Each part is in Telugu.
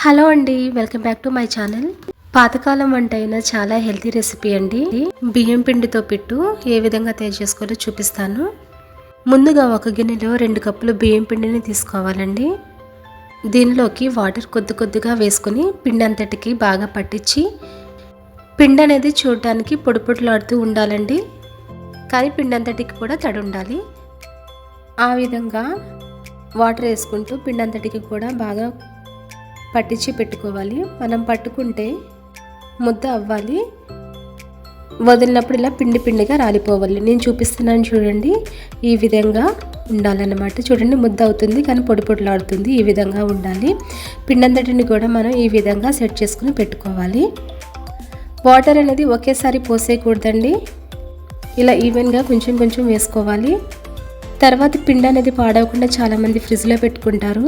హలో అండి, welcome back to my channel. పాతకాలం వంట అయిన చాలా హెల్తీ రెసిపీ అండి. బియ్యం పిండితో పిట్టు ఏ విధంగా తయారు చేసుకోవాలో చూపిస్తాను. ముందుగా ఒక గిన్నెలో 2 కప్పులు బియ్యం పిండిని తీసుకోవాలండి. దీనిలోకి వాటర్ కొద్దిగా వేసుకొని పిండి అంతటికి బాగా పట్టించి, పిండి అనేది చూడడానికి పొడి పొడిలాడుతూ ఉండాలండి. కానీ పిండి అంతటికి కూడా తడి ఉండాలి. ఆ విధంగా వాటర్ వేసుకుంటూ పిండి అంతటికి కూడా బాగా పట్టించి పెట్టుకోవాలి. మనం పట్టుకుంటే ముద్ద అవ్వాలి, వదిలినప్పుడు ఇలా పిండిగా రాలిపోవాలి. నేను చూపిస్తున్నాను చూడండి, ఈ విధంగా ఉండాలన్నమాట. చూడండి, ముద్ద అవుతుంది కానీ పొడి పొడిలాడుతుంది. ఈ విధంగా ఉండాలి. పిండంతటిని కూడా మనం ఈ విధంగా సెట్ చేసుకుని పెట్టుకోవాలి. వాటర్ అనేది ఒకేసారి పోసేయకూడదండి, ఇలా ఈవెన్గా కొంచెం వేసుకోవాలి. తర్వాత పిండి అనేది పాడవకుండా చాలామంది ఫ్రిడ్జ్లో పెట్టుకుంటారు.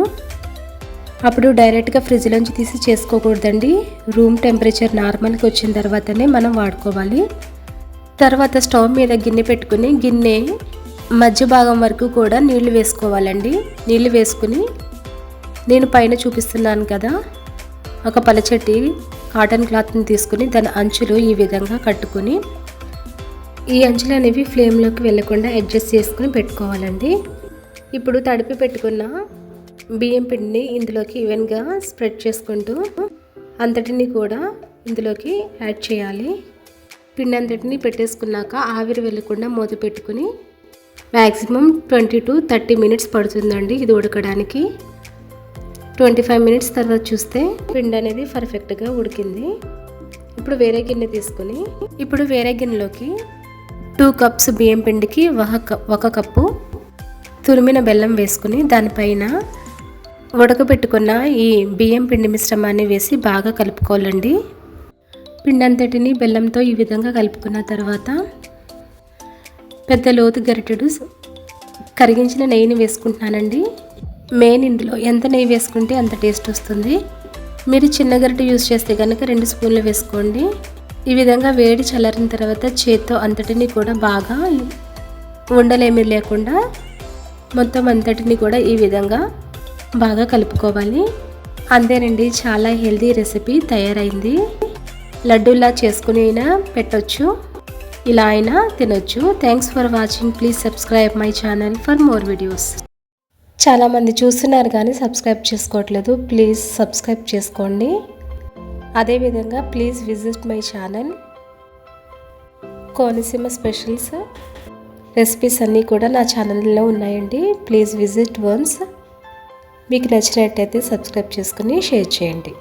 అప్పుడు డైరెక్ట్గా ఫ్రిడ్జ్లోంచి తీసి చేసుకోకూడదండి. రూమ్ టెంపరేచర్ నార్మల్కి వచ్చిన తర్వాతనే మనం వాడుకోవాలి. తర్వాత స్టవ్ మీద గిన్నె పెట్టుకుని గిన్నె మధ్య భాగం వరకు కూడా నీళ్లు వేసుకోవాలండి. నీళ్లు వేసుకుని నేను పైన చూపిస్తున్నాను కదా, ఒక పలచటి కాటన్ క్లాత్ని తీసుకుని దాని అంచులు ఈ విధంగా కట్టుకుని, ఈ అంచులు అనేవి ఫ్లేమ్లోకి వెళ్ళకుండా అడ్జస్ట్ చేసుకుని పెట్టుకోవాలండి. ఇప్పుడు తడిపి పెట్టుకున్న బియ్యం పిండిని ఇందులోకి ఈవెన్గా స్ప్రెడ్ చేసుకుంటూ అంతటిని కూడా ఇందులోకి యాడ్ చేయాలి. పిండి అంతటిని పెట్టేసుకున్నాక ఆవిరి వెళ్ళకుండా మూత పెట్టుకుని మ్యాక్సిమం 20 to 30 మినిట్స్ పడుతుందండి ఇది ఉడకడానికి. 25 మినిట్స్ తర్వాత చూస్తే పిండి అనేది పర్ఫెక్ట్గా ఉడికింది. ఇప్పుడు వేరే గిన్నె తీసుకుని, ఇప్పుడు వేరే గిన్నెలోకి 2 కప్స్ బియ్యం పిండికి 1 కప్పు తురిమిన బెల్లం వేసుకుని దానిపైన ఉడకబెట్టుకున్న ఈ బియ్యం పిండి మిశ్రమాన్ని వేసి బాగా కలుపుకోవాలండి. పిండి అంతటిని బెల్లంతో ఈ విధంగా కలుపుకున్న తర్వాత పెద్ద లోతు గరిటెడు కరిగించిన నెయ్యిని వేసుకుంటున్నానండి. మెయిన్ ఇందులో ఎంత నెయ్యి వేసుకుంటే అంత టేస్ట్ వస్తుంది. మీరు చిన్న గరిటె యూజ్ చేస్తే కనుక 2 స్పూన్లు వేసుకోండి. ఈ విధంగా వేడి చల్లారిన తర్వాత చేత్తో అంతటిని కూడా బాగా ఉండలేమి లేకుండా మొత్తం అంతటిని కూడా ఈ విధంగా బాగా కలుపుకోవాలి. అంతేనండి, చాలా హెల్తీ రెసిపీ తయారైంది. లడ్డూలా చేసుకుని అయినా పెట్టొచ్చు, ఇలా అయినా తినొచ్చు. Thanks for watching. Please subscribe my channel for more videos. చాలామంది చూస్తున్నారు కానీ సబ్స్క్రైబ్ చేసుకోవట్లేదు. ప్లీజ్ సబ్స్క్రైబ్ చేసుకోండి. అదేవిధంగా please visit my channel. Konaseema specials recipes అన్నీ కూడా నా ఛానల్లో ఉన్నాయండి. Please visit once. మీకు నచ్చినట్టయితే సబ్స్క్రైబ్ చేసుకుని షేర్ చేయండి.